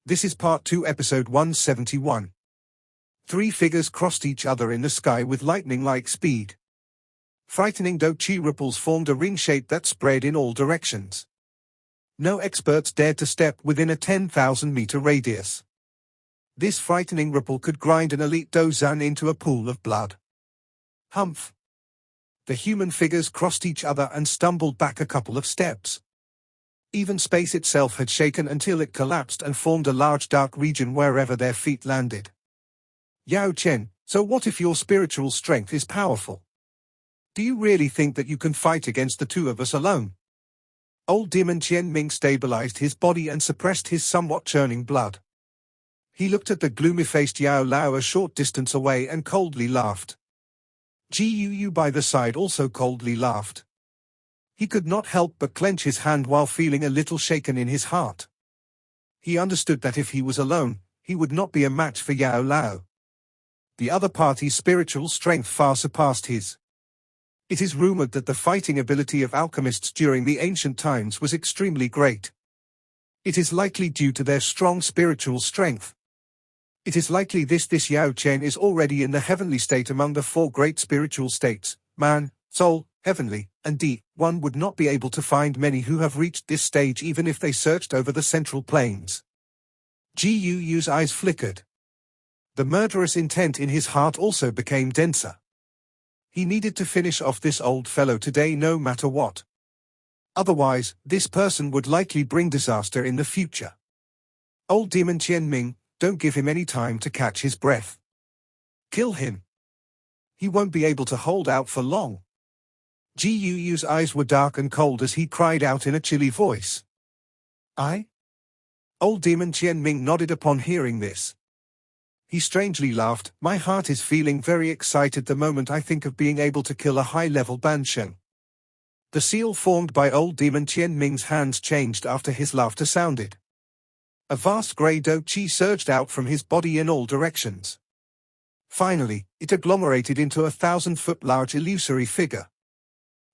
This is Part 2, Episode 171. Three figures crossed each other in the sky with lightning-like speed. Frightening dochi ripples formed a ring shape that spread in all directions. No experts dared to step within a 10,000-meter radius. This frightening ripple could grind an elite dozan into a pool of blood. Humph! The human figures crossed each other and stumbled back a couple of steps. Even space itself had shaken until it collapsed and formed a large dark region wherever their feet landed. Yao Chen, so what if your spiritual strength is powerful? Do you really think that you can fight against the two of us alone? Old Demon Qian Ming stabilized his body and suppressed his somewhat churning blood. He looked at the gloomy-faced Yao Lao a short distance away and coldly laughed. Ji Yu by the side also coldly laughed. He could not help but clench his hand while feeling a little shaken in his heart. He understood that if he was alone, he would not be a match for Yao Lao. The other party's spiritual strength far surpassed his. It is rumored that the fighting ability of alchemists during the ancient times was extremely great. It is likely due to their strong spiritual strength. It is likely this Yao Chen is already in the heavenly state among the four great spiritual states, man, soul, heavenly, and deep. One would not be able to find many who have reached this stage even if they searched over the central plains. Ji Yu's eyes flickered. The murderous intent in his heart also became denser. He needed to finish off this old fellow today no matter what. Otherwise, this person would likely bring disaster in the future. Old Demon Qian Ming, don't give him any time to catch his breath. Kill him. He won't be able to hold out for long. Ji Yu's eyes were dark and cold as he cried out in a chilly voice. I? Old Demon Qian Ming nodded upon hearing this. He strangely laughed. My heart is feeling very excited the moment I think of being able to kill a high-level Bansheng. The seal formed by Old Demon Qian Ming's hands changed after his laughter sounded. A vast grey dochi surged out from his body in all directions. Finally, it agglomerated into a 1,000-foot large illusory figure.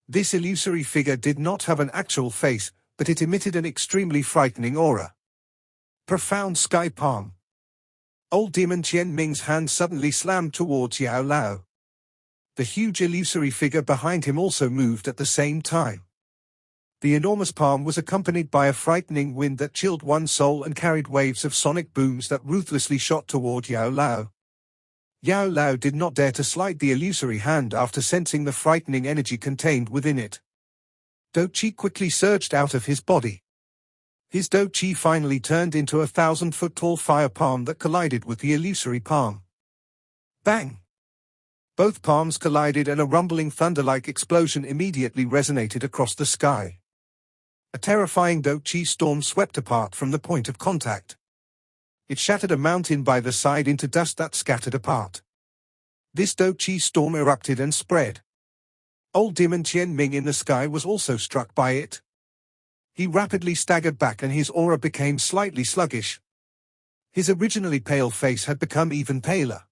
This illusory figure did not have an actual face, but it emitted an extremely frightening aura. Profound sky palm. Old Demon Qian Ming's hand suddenly slammed towards Yao Lao. The huge illusory figure behind him also moved at the same time. The enormous palm was accompanied by a frightening wind that chilled one's soul and carried waves of sonic booms that ruthlessly shot toward Yao Lao. Yao Lao did not dare to slide the illusory hand after sensing the frightening energy contained within it. Dochi quickly surged out of his body. His dochi finally turned into a 1,000-foot-tall fire palm that collided with the illusory palm. Bang! Both palms collided and a rumbling thunder-like explosion immediately resonated across the sky. A terrifying dochi storm swept apart from the point of contact. It shattered a mountain by the side into dust that scattered apart. This dochi storm erupted and spread. Old Demon Qian Ming in the sky was also struck by it. He rapidly staggered back and his aura became slightly sluggish. His originally pale face had become even paler.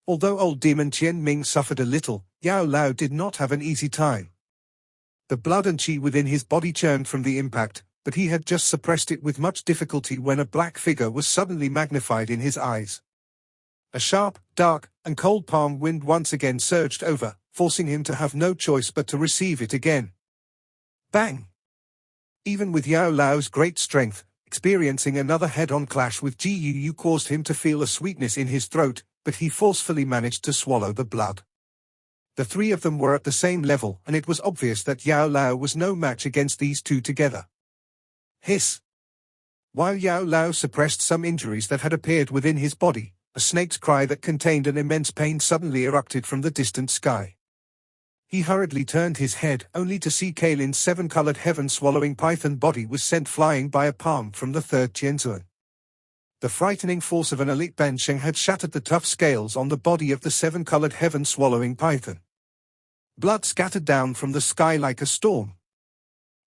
Although Old Demon Qian Ming suffered a little, Yao Lao did not have an easy time. The blood and qi within his body churned from the impact, but he had just suppressed it with much difficulty when a black figure was suddenly magnified in his eyes. A sharp, dark, and cold palm wind once again surged over, forcing him to have no choice but to receive it again. Bang! Even with Yao Lao's great strength, experiencing another head-on clash with Ji Yu caused him to feel a sweetness in his throat, but he forcefully managed to swallow the blood. The three of them were at the same level, and it was obvious that Yao Lao was no match against these two together. Hiss! While Yao Lao suppressed some injuries that had appeared within his body, a snake's cry that contained an immense pain suddenly erupted from the distant sky. He hurriedly turned his head, only to see Kailin's seven-colored heaven-swallowing python body was sent flying by a palm from the third Tianzuan. The frightening force of an elite Bansheng had shattered the tough scales on the body of the seven-colored heaven-swallowing python. Blood scattered down from the sky like a storm.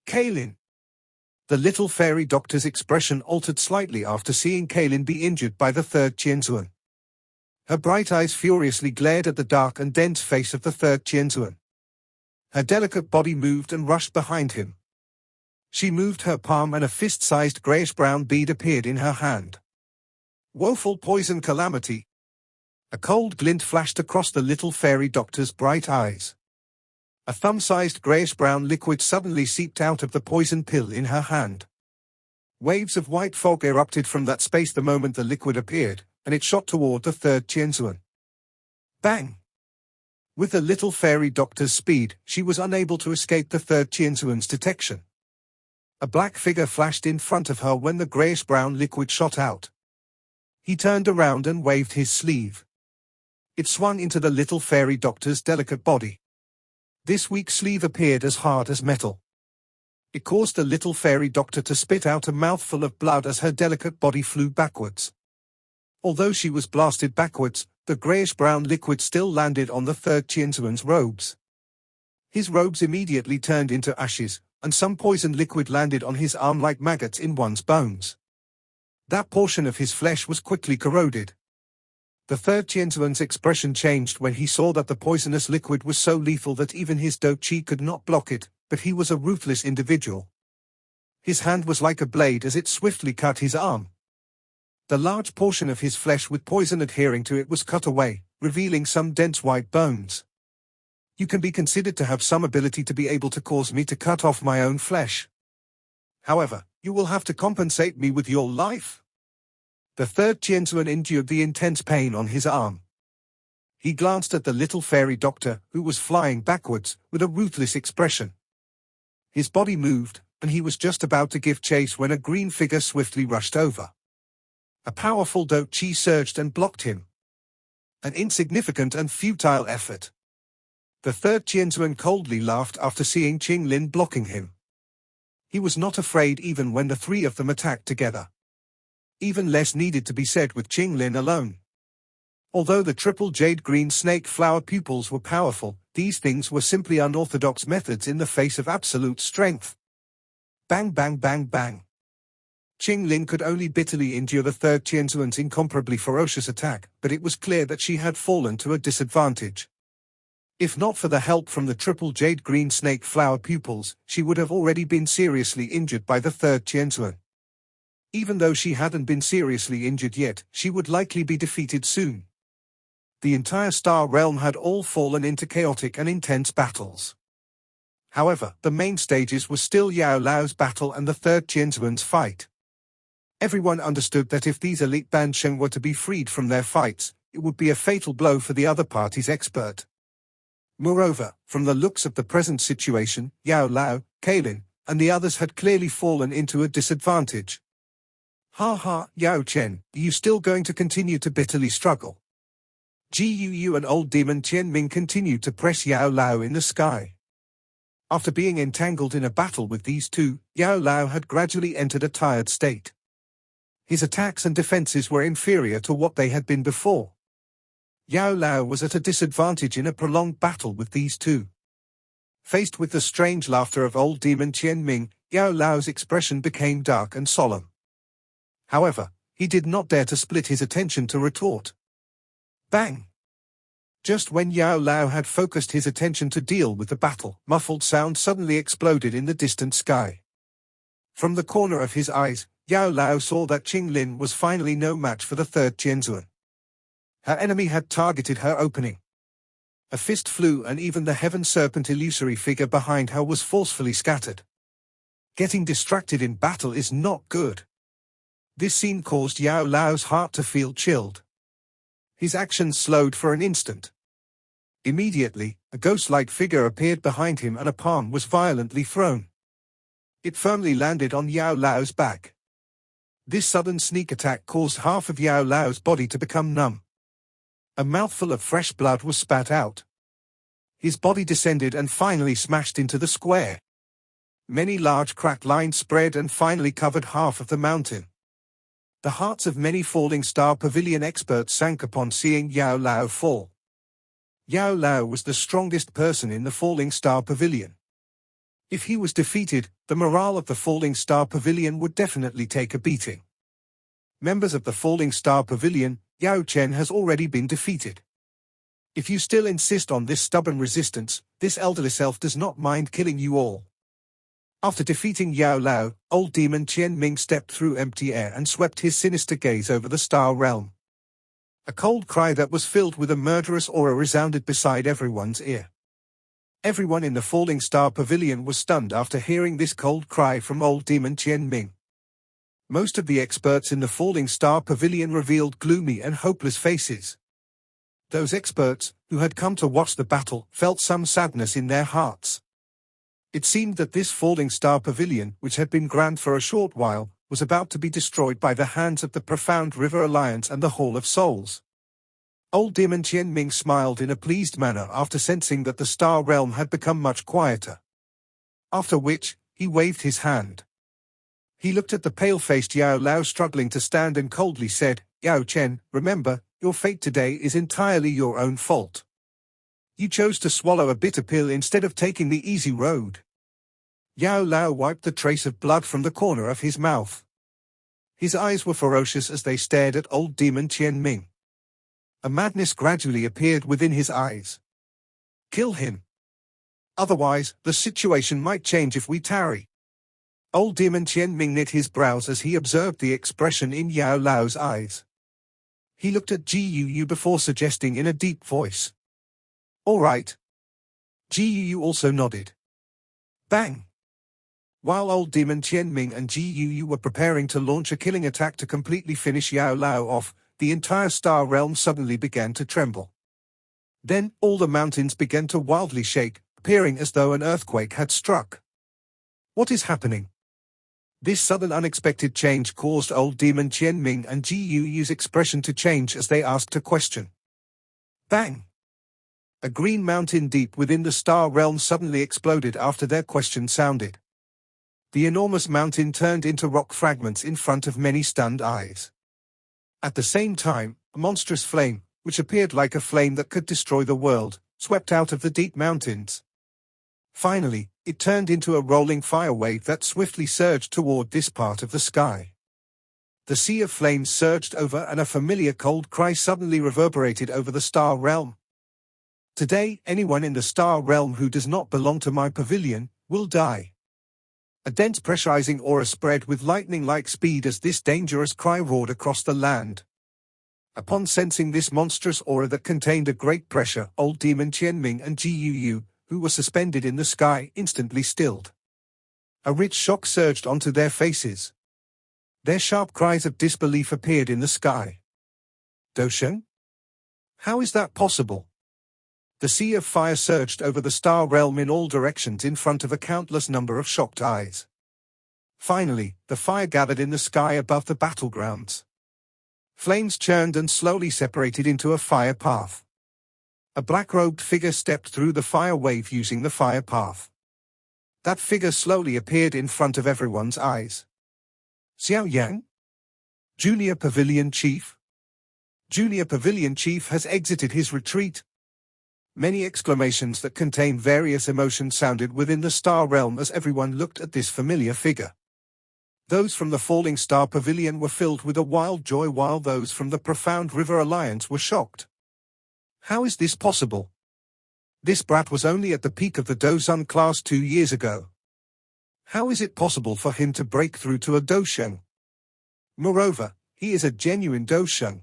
Kailin! The little fairy doctor's expression altered slightly after seeing Kailin be injured by the third Tianzuan. Her bright eyes furiously glared at the dark and dense face of the third Tianzuan. Her delicate body moved and rushed behind him. She moved her palm and a fist-sized grayish-brown bead appeared in her hand. Woeful poison calamity. A cold glint flashed across the little fairy doctor's bright eyes. A thumb-sized grayish-brown liquid suddenly seeped out of the poison pill in her hand. Waves of white fog erupted from that space the moment the liquid appeared, and it shot toward the third Qianzuan. Bang! With the little fairy doctor's speed, she was unable to escape the third Qianzuan's detection. A black figure flashed in front of her when the grayish-brown liquid shot out. He turned around and waved his sleeve. It swung into the little fairy doctor's delicate body. This weak sleeve appeared as hard as metal. It caused the little fairy doctor to spit out a mouthful of blood as her delicate body flew backwards. Although she was blasted backwards, the grayish-brown liquid still landed on the third Qianzuan's robes. His robes immediately turned into ashes, and some poison liquid landed on his arm like maggots in one's bones. That portion of his flesh was quickly corroded. The third Qianzuan's expression changed when he saw that the poisonous liquid was so lethal that even his dou qi could not block it, but he was a ruthless individual. His hand was like a blade as it swiftly cut his arm. The large portion of his flesh with poison adhering to it was cut away, revealing some dense white bones. You can be considered to have some ability to be able to cause me to cut off my own flesh. However, you will have to compensate me with your life. The third Qianzuan endured the intense pain on his arm. He glanced at the little fairy doctor, who was flying backwards, with a ruthless expression. His body moved, and he was just about to give chase when a green figure swiftly rushed over. A powerful dou qi surged and blocked him. An insignificant and futile effort. The third Qianzuan coldly laughed after seeing Qing Lin blocking him. He was not afraid even when the three of them attacked together. Even less needed to be said with Qing Lin alone. Although the triple jade green snake flower pupils were powerful, these things were simply unorthodox methods in the face of absolute strength. Bang bang bang bang. Qing Lin could only bitterly endure the third Qianzuan's incomparably ferocious attack, but it was clear that she had fallen to a disadvantage. If not for the help from the triple jade green snake flower pupils, she would have already been seriously injured by the third Qianzuan. Even though she hadn't been seriously injured yet, she would likely be defeated soon. The entire star realm had all fallen into chaotic and intense battles. However, the main stages were still Yao Lao's battle and the third Qianzuan's fight. Everyone understood that if these elite Bansheng were to be freed from their fights, it would be a fatal blow for the other party's expert. Moreover, from the looks of the present situation, Yao Lao, Kailin, and the others had clearly fallen into a disadvantage. Ha ha, Yao Chen, are you still going to continue to bitterly struggle? Gu and old demon Qian Ming continued to press Yao Lao in the sky. After being entangled in a battle with these two, Yao Lao had gradually entered a tired state. His attacks and defenses were inferior to what they had been before. Yao Lao was at a disadvantage in a prolonged battle with these two. Faced with the strange laughter of old demon Qian Ming, Yao Lao's expression became dark and solemn. However, he did not dare to split his attention to retort. Bang! Just when Yao Lao had focused his attention to deal with the battle, muffled sound suddenly exploded in the distant sky. From the corner of his eyes, Yao Lao saw that Qing Lin was finally no match for the third Qianzuan. Her enemy had targeted her opening. A fist flew and even the heaven serpent illusory figure behind her was forcefully scattered. Getting distracted in battle is not good. This scene caused Yao Lao's heart to feel chilled. His actions slowed for an instant. Immediately, a ghost-like figure appeared behind him and a palm was violently thrown. It firmly landed on Yao Lao's back. This sudden sneak attack caused half of Yao Lao's body to become numb. A mouthful of fresh blood was spat out. His body descended and finally smashed into the square. Many large cracked lines spread and finally covered half of the mountain. The hearts of many Falling Star Pavilion experts sank upon seeing Yao Lao fall. Yao Lao was the strongest person in the Falling Star Pavilion. If he was defeated, the morale of the Falling Star Pavilion would definitely take a beating. Members of the Falling Star Pavilion, Yao Chen has already been defeated. If you still insist on this stubborn resistance, this elderly self does not mind killing you all. After defeating Yao Lao, old demon Qian Ming stepped through empty air and swept his sinister gaze over the star realm. A cold cry that was filled with a murderous aura resounded beside everyone's ear. Everyone in the falling star pavilion was stunned after hearing this cold cry from old demon Qian Ming. Most of the experts in the falling star pavilion revealed gloomy and hopeless faces. Those experts, who had come to watch the battle, felt some sadness in their hearts. It seemed that this falling star pavilion, which had been grand for a short while, was about to be destroyed by the hands of the Profound River Alliance and the Hall of Souls. Old demon Qian Ming smiled in a pleased manner after sensing that the star realm had become much quieter. After which, he waved his hand. He looked at the pale-faced Yao Lao struggling to stand and coldly said, "Yao Chen, remember, your fate today is entirely your own fault. You chose to swallow a bitter pill instead of taking the easy road." Yao Lao wiped the trace of blood from the corner of his mouth. His eyes were ferocious as they stared at old demon Qian Ming. A madness gradually appeared within his eyes. "Kill him. Otherwise, the situation might change if we tarry." Old demon Qian Ming knit his brows as he observed the expression in Yao Lao's eyes. He looked at Ji Yu before suggesting in a deep voice, "All right." Ji Yu also nodded. Bang! While old demon Qian Ming and Ji Yu were preparing to launch a killing attack to completely finish Yao Lao off, the entire star realm suddenly began to tremble. Then, all the mountains began to wildly shake, appearing as though an earthquake had struck. What is happening? This sudden unexpected change caused old demon Qian Ming and Ji Yu's expression to change as they asked a question. Bang! A green mountain deep within the star realm suddenly exploded after their question sounded. The enormous mountain turned into rock fragments in front of many stunned eyes. At the same time, a monstrous flame, which appeared like a flame that could destroy the world, swept out of the deep mountains. Finally, it turned into a rolling fire wave that swiftly surged toward this part of the sky. The sea of flames surged over and a familiar cold cry suddenly reverberated over the star realm. Today, anyone in the star realm who does not belong to my pavilion will die. A dense pressurizing aura spread with lightning-like speed as this dangerous cry roared across the land. Upon sensing this monstrous aura that contained a great pressure, old demon Qian Ming and Ji Yu, who were suspended in the sky, instantly stilled. A rich shock surged onto their faces. Their sharp cries of disbelief appeared in the sky. Dosheng? How is that possible? The sea of fire surged over the star realm in all directions in front of a countless number of shocked eyes. Finally, the fire gathered in the sky above the battlegrounds. Flames churned and slowly separated into a fire path. A black-robed figure stepped through the fire wave using the fire path. That figure slowly appeared in front of everyone's eyes. Xiao Yan? Junior Pavilion Chief? Junior Pavilion Chief has exited his retreat. Many exclamations that contained various emotions sounded within the star realm as everyone looked at this familiar figure. Those from the Falling Star Pavilion were filled with a wild joy while those from the Profound River Alliance were shocked. How is this possible? This brat was only at the peak of the Dozun class 2 years ago. How is it possible for him to break through to a Dosheng? Moreover, he is a genuine Dosheng.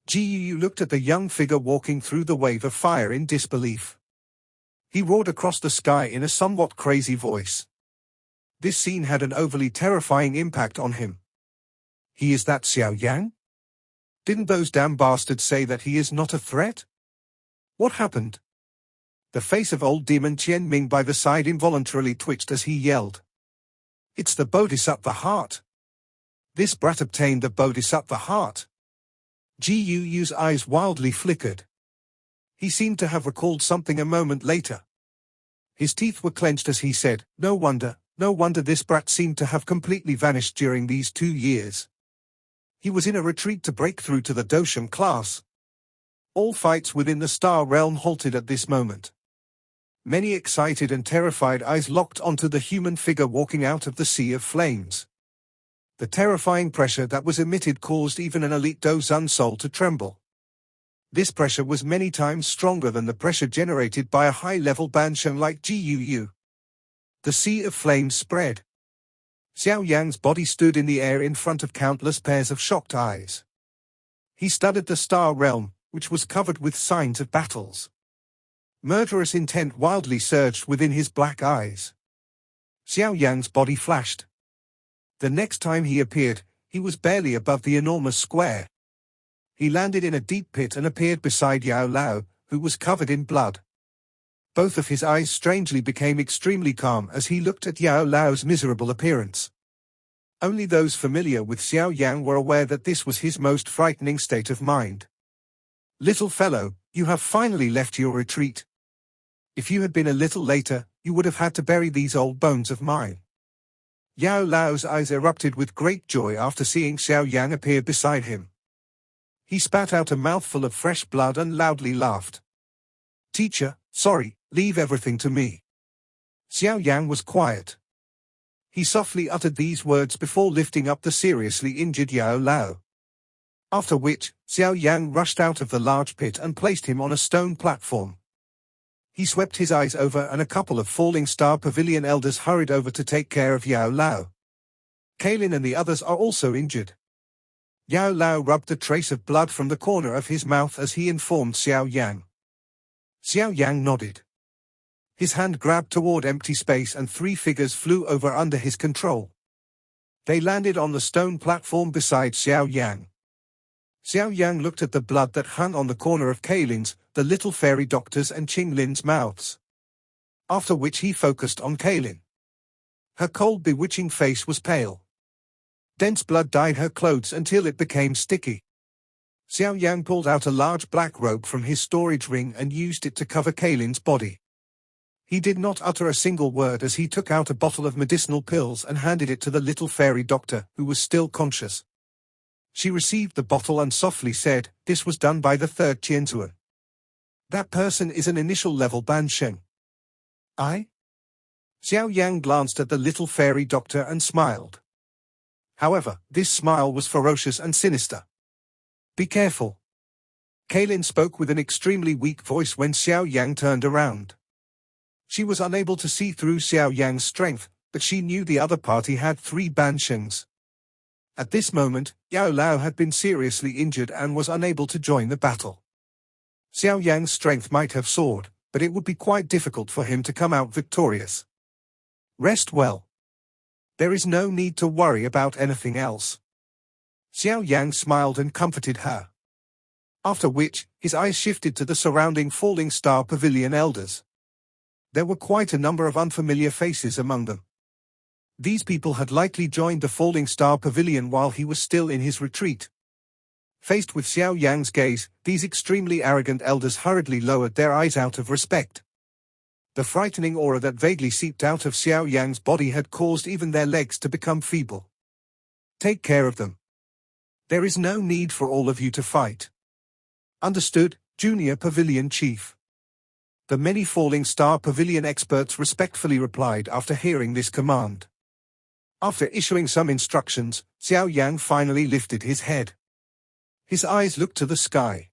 Ji Yu looked at the young figure walking through the wave of fire in disbelief. He roared across the sky in a somewhat crazy voice. This scene had an overly terrifying impact on him. He is that Xiao Yan? Didn't those damn bastards say that he is not a threat? What happened? The face of old demon Qian Ming by the side involuntarily twitched as he yelled. It's the Bodhisattva heart. This brat obtained the Bodhisattva heart. Ji Yu's eyes wildly flickered. He seemed to have recalled something a moment later. His teeth were clenched as he said, no wonder this brat seemed to have completely vanished during these 2 years. He was in a retreat to break through to the Dosheng class. All fights within the star realm halted at this moment. Many excited and terrified eyes locked onto the human figure walking out of the sea of flames. The terrifying pressure that was emitted caused even an elite Dozun soul to tremble. This pressure was many times stronger than the pressure generated by a high-level Bansheng like Ji Yu. The sea of flames spread. Xiao Yan's body stood in the air in front of countless pairs of shocked eyes. He studied the star realm, which was covered with signs of battles. Murderous intent wildly surged within his black eyes. Xiao Yan's body flashed. The next time he appeared, he was barely above the enormous square. He landed in a deep pit and appeared beside Yao Lao, who was covered in blood. Both of his eyes strangely became extremely calm as he looked at Yao Lao's miserable appearance. Only those familiar with Xiao Yan were aware that this was his most frightening state of mind. "Little fellow, you have finally left your retreat. If you had been a little later, you would have had to bury these old bones of mine." Yao Lao's eyes erupted with great joy after seeing Xiao Yan appear beside him. He spat out a mouthful of fresh blood and loudly laughed. "Teacher, sorry, leave everything to me." Xiao Yan was quiet. He softly uttered these words before lifting up the seriously injured Yao Lao. After which, Xiao Yan rushed out of the large pit and placed him on a stone platform. He swept his eyes over and a couple of Falling Star Pavilion elders hurried over to take care of Yao Lao. Kaelin and the others are also injured. Yao Lao rubbed a trace of blood from the corner of his mouth as he informed Xiao Yan. Xiao Yan nodded. His hand grabbed toward empty space and 3 figures flew over under his control. They landed on the stone platform beside Xiao Yan. Xiao Yan looked at the blood that hung on the corner of Kaelin's, the little fairy doctor's and Qinglin's mouths. After which he focused on Kaelin. Her cold, bewitching face was pale. Dense blood dyed her clothes until it became sticky. Xiao Yan pulled out a large black robe from his storage ring and used it to cover Kaelin's body. He did not utter a single word as he took out a bottle of medicinal pills and handed it to the little fairy doctor, who was still conscious. She received the bottle and softly said, "This was done by the 3rd Qianzuan. That person is an initial level Bansheng." "I?" Xiao Yan glanced at the little fairy doctor and smiled. However, this smile was ferocious and sinister. "Be careful." Kaelin spoke with an extremely weak voice when Xiao Yan turned around. She was unable to see through Xiao Yan's strength, but she knew the other party had 3 Banshengs. At this moment, Yao Lao had been seriously injured and was unable to join the battle. Xiao Yan's strength might have soared, but it would be quite difficult for him to come out victorious. "Rest well. There is no need to worry about anything else." Xiao Yan smiled and comforted her. After which, his eyes shifted to the surrounding Falling Star Pavilion elders. There were quite a number of unfamiliar faces among them. These people had likely joined the Falling Star Pavilion while he was still in his retreat. Faced with Xiao Yan's gaze, these extremely arrogant elders hurriedly lowered their eyes out of respect. The frightening aura that vaguely seeped out of Xiao Yan's body had caused even their legs to become feeble. "Take care of them. There is no need for all of you to fight." "Understood, Junior Pavilion Chief." The many Falling Star Pavilion experts respectfully replied after hearing this command. After issuing some instructions, Xiao Yan finally lifted his head. His eyes looked to the sky.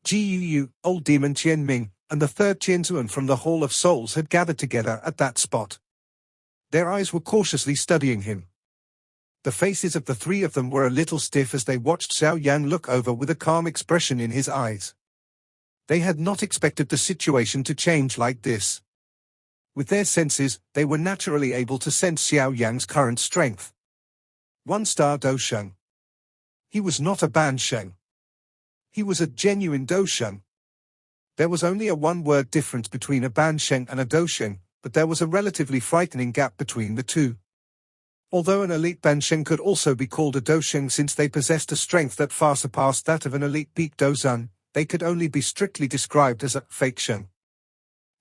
Jiyu, Old Demon Qianming, and the 3rd Qianzuan from the Hall of Souls had gathered together at that spot. Their eyes were cautiously studying him. The faces of the 3 of them were a little stiff as they watched Xiao Yan look over with a calm expression in his eyes. They had not expected the situation to change like this. With their senses, they were naturally able to sense Xiao Yan's current strength. 1-star Dosheng. He was not a Bansheng. He was a genuine Dosheng. There was only a 1-word difference between a Bansheng and a Dosheng, but there was a relatively frightening gap between the two. Although an elite Bansheng could also be called a Dosheng since they possessed a strength that far surpassed that of an elite peak Dozan, they could only be strictly described as a fake Sheng.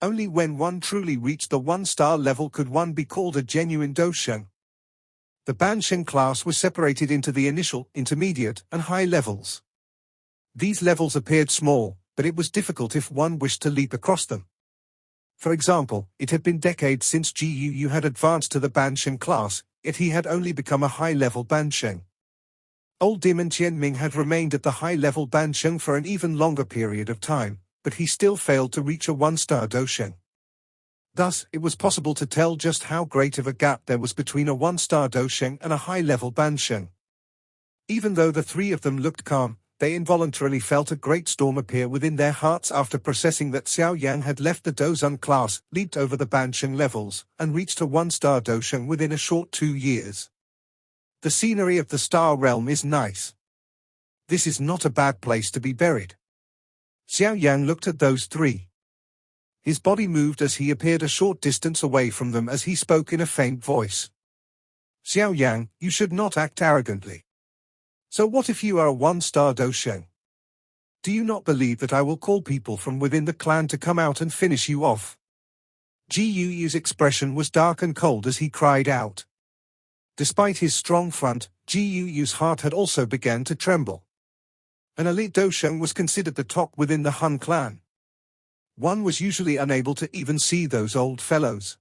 Only when one truly reached the 1-star level could one be called a genuine Dosheng. The Bansheng class was separated into the initial, intermediate, and high levels. These levels appeared small, but it was difficult if one wished to leap across them. For example, it had been decades since Jiyu had advanced to the Bansheng class, yet he had only become a high-level Bansheng. Old Demon Qianming had remained at the high-level Bansheng for an even longer period of time, but he still failed to reach a 1-star Dosheng. Thus, it was possible to tell just how great of a gap there was between a one-star Dosheng and a high-level Bansheng. Even though the three of them looked calm, they involuntarily felt a great storm appear within their hearts after processing that Xiao Yan had left the Dozun class, leaped over the Bansheng levels, and reached a one-star Dosheng within a short 2 years. The scenery of the star realm is nice. This is not a bad place to be buried. Xiao Yan looked at those three. His body moved as he appeared a short distance away from them as he spoke in a faint voice. Xiao Yan, you should not act arrogantly. So what if you are a one-star Dosheng? Do you not believe that I will call people from within the clan to come out and finish you off? Ji Yu's expression was dark and cold as he cried out. Despite his strong front, Ji Yu's heart had also begun to tremble. An elite Dosheng was considered the top within the Han clan. One was usually unable to even see those old fellows.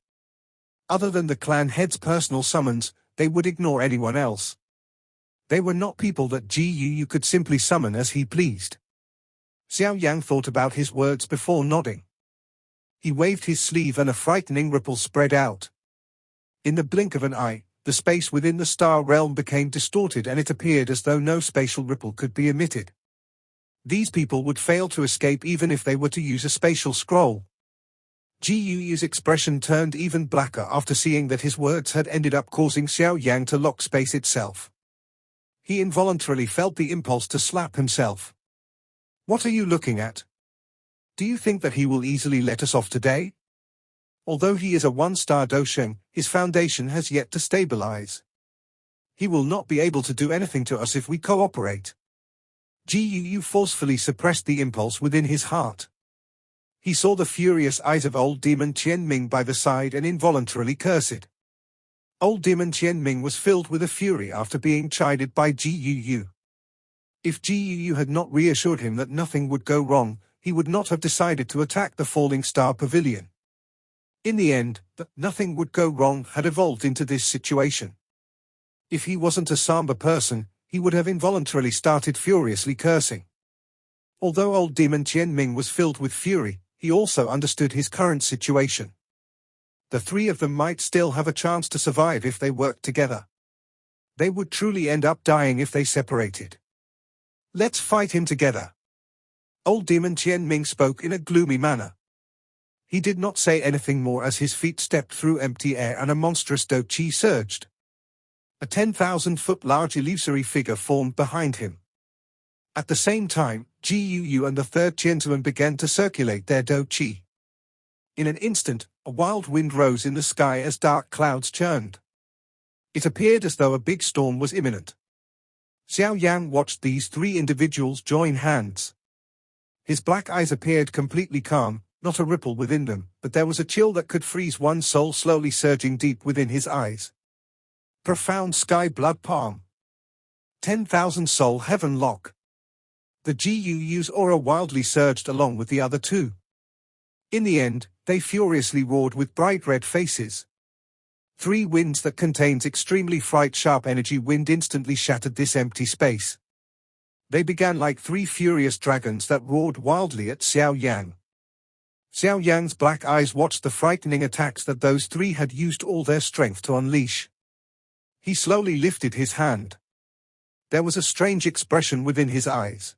Other than the clan head's personal summons, they would ignore anyone else. They were not people that Ji Yu could simply summon as he pleased. Xiao Yan thought about his words before nodding. He waved his sleeve and a frightening ripple spread out. In the blink of an eye, the space within the star realm became distorted and it appeared as though no spatial ripple could be emitted. These people would fail to escape even if they were to use a spatial scroll. Ji Yu's expression turned even blacker after seeing that his words had ended up causing Xiao Yan to lock space itself. He involuntarily felt the impulse to slap himself. What are you looking at? Do you think that he will easily let us off today? Although he is a one-star Dosheng, his foundation has yet to stabilize. He will not be able to do anything to us if we cooperate. Ji Yu forcefully suppressed the impulse within his heart. He saw the furious eyes of old demon Qianming by the side and involuntarily cursed. Old demon Qianming was filled with a fury after being chided by Ji Yu. If Ji Yu had not reassured him that nothing would go wrong, he would not have decided to attack the Falling Star Pavilion. In the end, the "nothing would go wrong" had evolved into this situation. If he wasn't a Samba person, he would have involuntarily started furiously cursing. Although old demon Qianming was filled with fury, he also understood his current situation. The three of them might still have a chance to survive if they worked together. They would truly end up dying if they separated. Let's fight him together. Old demon Qianming spoke in a gloomy manner. He did not say anything more as his feet stepped through empty air and a monstrous Do Chi surged. A 10,000-foot large illusory figure formed behind him. At the same time, Ji Yu and the third Qianzuan began to circulate their Do Chi. In an instant, a wild wind rose in the sky as dark clouds churned. It appeared as though a big storm was imminent. Xiao Yan watched these three individuals join hands. His black eyes appeared completely calm, not a ripple within them, but there was a chill that could freeze one's soul slowly surging deep within his eyes. Profound sky blood palm. 10,000 soul heaven lock. The Ji Yu's aura wildly surged along with the other two. In the end, they furiously roared with bright red faces. Three winds that contains extremely fright-sharp energy wind instantly shattered this empty space. They began like three furious dragons that roared wildly at Xiao Yan. Xiao Yan's black eyes watched the frightening attacks that those three had used all their strength to unleash. He slowly lifted his hand. There was a strange expression within his eyes.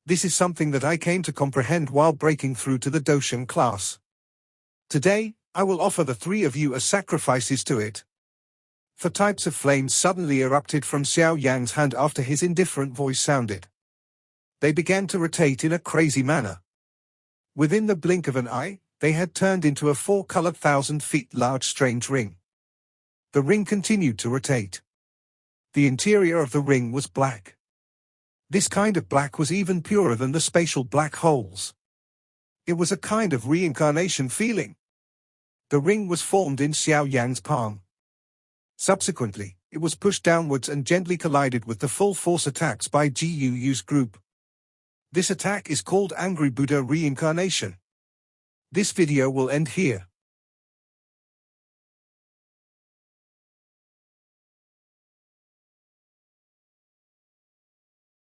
This is something that I came to comprehend while breaking through to the Dosheng class. Today, I will offer the three of you as sacrifices to it. 4 types of flames suddenly erupted from Xiao Yan's hand after his indifferent voice sounded. They began to rotate in a crazy manner. Within the blink of an eye, they had turned into a 4-colored 1,000 feet large strange ring. The ring continued to rotate. The interior of the ring was black. This kind of black was even purer than the spatial black holes. It was a kind of reincarnation feeling. The ring was formed in Xiao Yan's palm. Subsequently, it was pushed downwards and gently collided with the full force attacks by Ji Yu's group. This attack is called Angry Buddha Reincarnation. This video will end here.